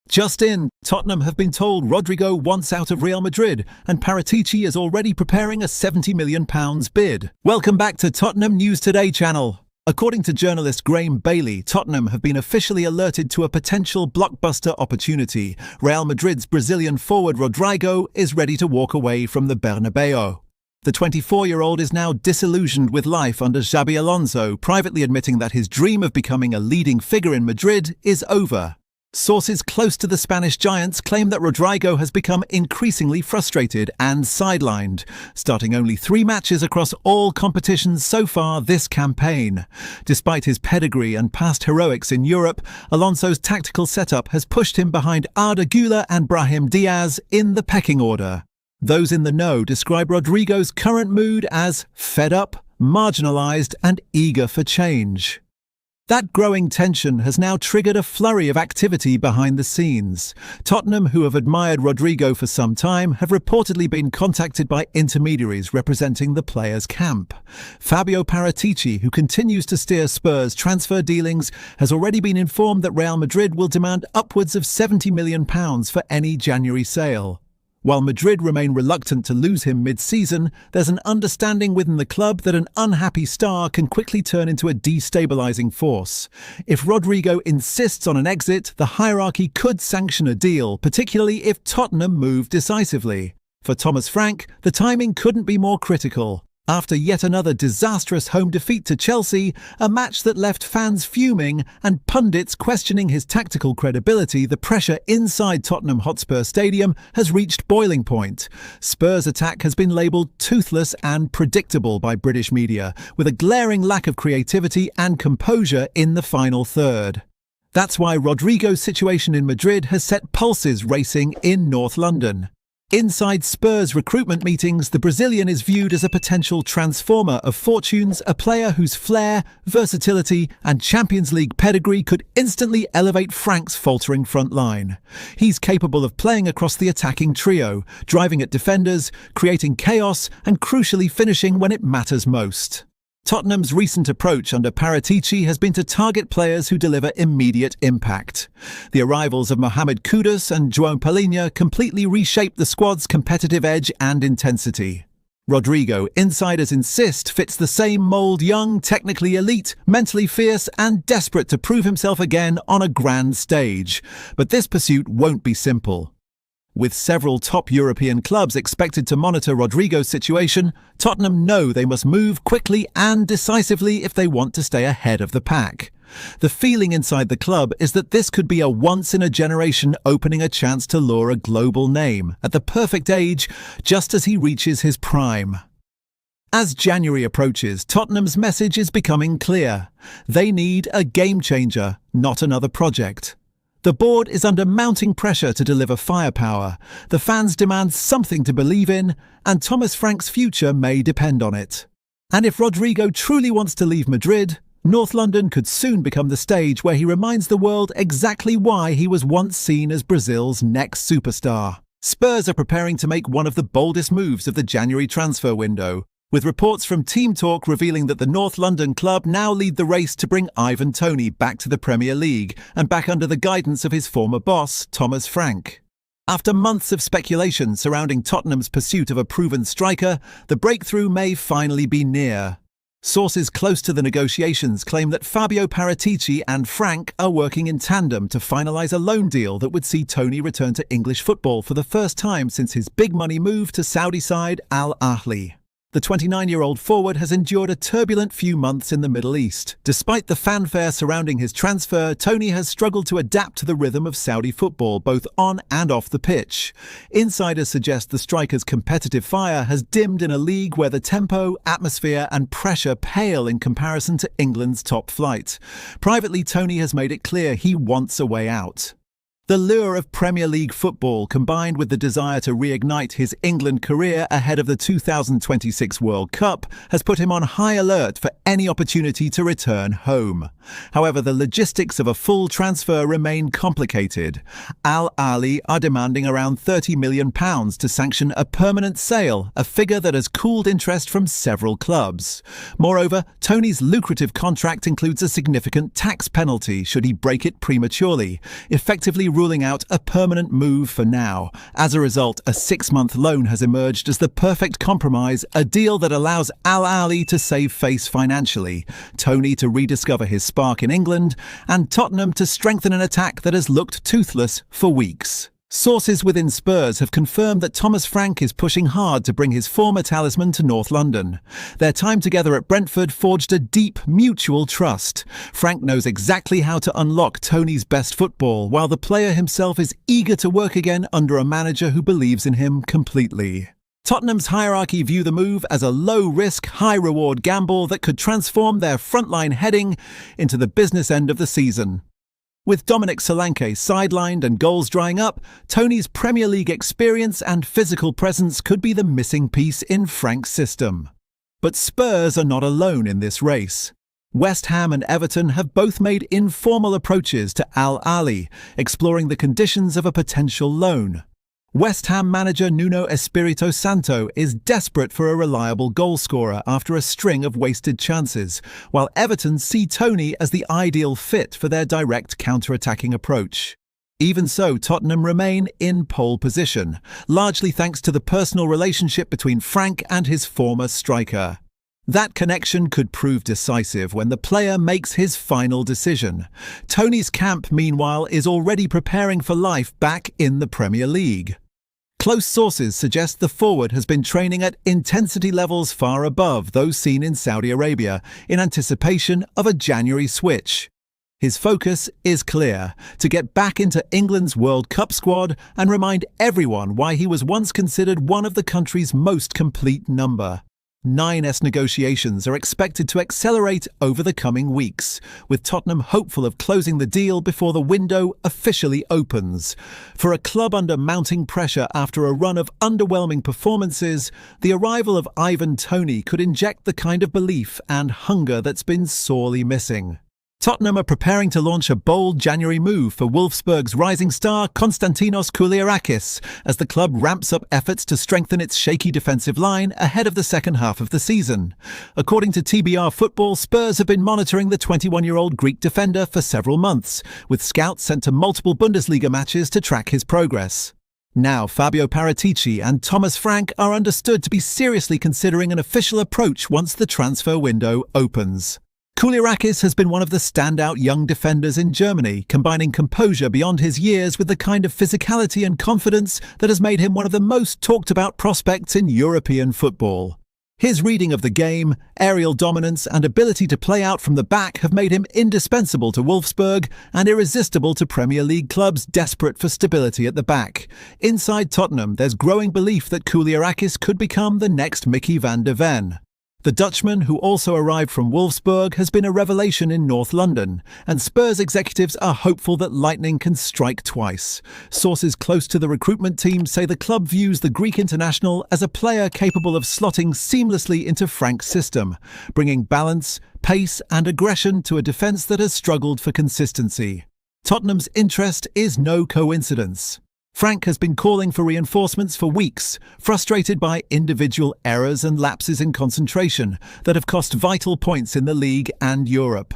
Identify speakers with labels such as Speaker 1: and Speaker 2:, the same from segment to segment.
Speaker 1: Just in, Tottenham have been told Rodrygo wants out of Real Madrid, and Paratici is already preparing a £70 million bid. Welcome back to Tottenham News Today channel. According to journalist Graeme Bailey, Tottenham have been officially alerted to a potential blockbuster opportunity. Real Madrid's Brazilian forward Rodrygo is ready to walk away from the Bernabéu. The 24-year-old is now disillusioned with life under Xabi Alonso, privately admitting that his dream of becoming a leading figure in Madrid is over. Sources close to the Spanish giants claim that Rodrygo has become increasingly frustrated and sidelined, starting only 3 matches across all competitions so far this campaign. Despite his pedigree and past heroics in Europe, Alonso's tactical setup has pushed him behind Arda, Güler and Brahim Díaz in the pecking order. Those in the know describe Rodrygo's current mood as fed up, marginalised and eager for change. That growing tension has now triggered a flurry of activity behind the scenes. Tottenham, who have admired Rodrygo for some time, have reportedly been contacted by intermediaries representing the player's camp. Fabio Paratici, who continues to steer Spurs transfer dealings, has already been informed that Real Madrid will demand upwards of £70 million for any January sale. While Madrid remain reluctant to lose him mid-season, there's an understanding within the club that an unhappy star can quickly turn into a destabilising force. If Rodrygo insists on an exit, the hierarchy could sanction a deal, particularly if Tottenham move decisively. For Thomas Frank, the timing couldn't be more critical. After yet another disastrous home defeat to Chelsea, a match that left fans fuming and pundits questioning his tactical credibility, the pressure inside Tottenham Hotspur Stadium has reached boiling point. Spurs' attack has been labelled toothless and predictable by British media, with a glaring lack of creativity and composure in the final third. That's why Rodrygo's situation in Madrid has set pulses racing in North London. Inside Spurs recruitment meetings, the Brazilian is viewed as a potential transformer of fortunes, a player whose flair, versatility and Champions League pedigree could instantly elevate Frank's faltering front line. He's capable of playing across the attacking trio, driving at defenders, creating chaos and crucially finishing when it matters most. Tottenham's recent approach under Paratici has been to target players who deliver immediate impact. The arrivals of Mohamed Kudus and João Palhinha completely reshaped the squad's competitive edge and intensity. Rodrygo, insiders insist, fits the same mould: young, technically elite, mentally fierce and desperate to prove himself again on a grand stage. But this pursuit won't be simple. With several top European clubs expected to monitor Rodrygo's situation, Tottenham know they must move quickly and decisively if they want to stay ahead of the pack. The feeling inside the club is that this could be a once-in-a-generation opening, a chance to lure a global name at the perfect age, just as he reaches his prime. As January approaches, Tottenham's message is becoming clear. They need a game-changer, not another project. The board is under mounting pressure to deliver firepower. The fans demand something to believe in, and Thomas Frank's future may depend on it. And if Rodrygo truly wants to leave Madrid, North London could soon become the stage where he reminds the world exactly why he was once seen as Brazil's next superstar. Spurs are preparing to make one of the boldest moves of the January transfer window, with reports from Team Talk revealing that the North London club now lead the race to bring Ivan Toney back to the Premier League and back under the guidance of his former boss, Thomas Frank. After months of speculation surrounding Tottenham's pursuit of a proven striker, the breakthrough may finally be near. Sources close to the negotiations claim that Fabio Paratici and Frank are working in tandem to finalise a loan deal that would see Toney return to English football for the first time since his big money move to Saudi side Al Ahly. The 29-year-old forward has endured a turbulent few months in the Middle East. Despite the fanfare surrounding his transfer, Toney has struggled to adapt to the rhythm of Saudi football, both on and off the pitch. Insiders suggest the striker's competitive fire has dimmed in a league where the tempo, atmosphere and pressure pale in comparison to England's top flight. Privately, Toney has made it clear he wants a way out. The lure of Premier League football, combined with the desire to reignite his England career ahead of the 2026 World Cup, has put him on high alert for any opportunity to return home. However, the logistics of a full transfer remain complicated. Al Ahly are demanding around £30 million to sanction a permanent sale, a figure that has cooled interest from several clubs. Moreover, Toney's lucrative contract includes a significant tax penalty should he break it prematurely, effectively ruling out a permanent move for now. As a result, a 6-month loan has emerged as the perfect compromise, a deal that allows Al Ahly to save face financially, Toney to rediscover his spark in England, and Tottenham to strengthen an attack that has looked toothless for weeks. Sources within Spurs have confirmed that Thomas Frank is pushing hard to bring his former talisman to North London. Their time together at Brentford forged a deep mutual trust. Frank knows exactly how to unlock Toney's best football, while the player himself is eager to work again under a manager who believes in him completely. Tottenham's hierarchy view the move as a low-risk, high-reward gamble that could transform their frontline heading into the business end of the season. With Dominic Solanke sidelined and goals drying up, Toney's Premier League experience and physical presence could be the missing piece in Frank's system. But Spurs are not alone in this race. West Ham and Everton have both made informal approaches to Al Ahly, exploring the conditions of a potential loan. West Ham manager Nuno Espirito Santo is desperate for a reliable goalscorer after a string of wasted chances, while Everton see Toney as the ideal fit for their direct counter-attacking approach. Even so, Tottenham remain in pole position, largely thanks to the personal relationship between Frank and his former striker. That connection could prove decisive when the player makes his final decision. Toney's camp, meanwhile, is already preparing for life back in the Premier League. Close sources suggest the forward has been training at intensity levels far above those seen in Saudi Arabia in anticipation of a January switch. His focus is clear: to get back into England's World Cup squad and remind everyone why he was once considered one of the country's most complete number. 9S negotiations are expected to accelerate over the coming weeks, with Tottenham hopeful of closing the deal before the window officially opens. For a club under mounting pressure after a run of underwhelming performances, the arrival of Ivan Toney could inject the kind of belief and hunger that's been sorely missing. Tottenham are preparing to launch a bold January move for Wolfsburg's rising star Konstantinos Kouliarakis as the club ramps up efforts to strengthen its shaky defensive line ahead of the second half of the season. According to TBR Football, Spurs have been monitoring the 21-year-old Greek defender for several months, with scouts sent to multiple Bundesliga matches to track his progress. Now, Fabio Paratici and Thomas Frank are understood to be seriously considering an official approach once the transfer window opens. Kouliarakis has been one of the standout young defenders in Germany, combining composure beyond his years with the kind of physicality and confidence that has made him one of the most talked-about prospects in European football. His reading of the game, aerial dominance and ability to play out from the back have made him indispensable to Wolfsburg and irresistible to Premier League clubs desperate for stability at the back. Inside Tottenham, there's growing belief that Kouliarakis could become the next Mickey van der Ven. The Dutchman, who also arrived from Wolfsburg, has been a revelation in North London, and Spurs executives are hopeful that lightning can strike twice. Sources close to the recruitment team say the club views the Greek international as a player capable of slotting seamlessly into Frank's system, bringing balance, pace and aggression to a defence that has struggled for consistency. Tottenham's interest is no coincidence. Frank has been calling for reinforcements for weeks, frustrated by individual errors and lapses in concentration that have cost vital points in the league and Europe.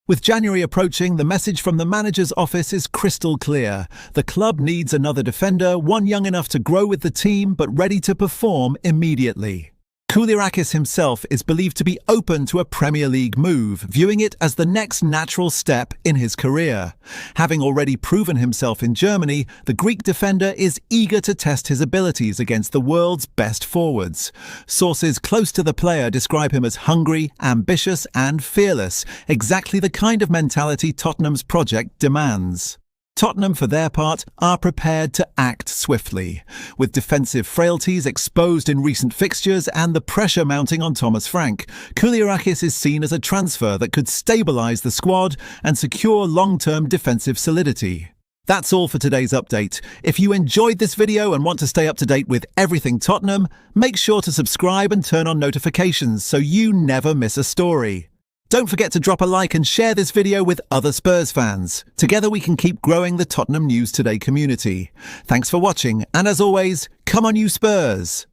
Speaker 1: With January approaching, the message from the manager's office is crystal clear. The club needs another defender, one young enough to grow with the team but ready to perform immediately. Kouliarakis himself is believed to be open to a Premier League move, viewing it as the next natural step in his career. Having already proven himself in Germany, the Greek defender is eager to test his abilities against the world's best forwards. Sources close to the player describe him as hungry, ambitious and fearless, exactly the kind of mentality Tottenham's project demands. Tottenham, for their part, are prepared to act swiftly. With defensive frailties exposed in recent fixtures and the pressure mounting on Thomas Frank, Kouliarakis is seen as a transfer that could stabilise the squad and secure long-term defensive solidity. That's all for today's update. If you enjoyed this video and want to stay up to date with everything Tottenham, make sure to subscribe and turn on notifications so you never miss a story. Don't forget to drop a like and share this video with other Spurs fans. Together we can keep growing the Tottenham News Today community. Thanks for watching, and as always, come on you Spurs!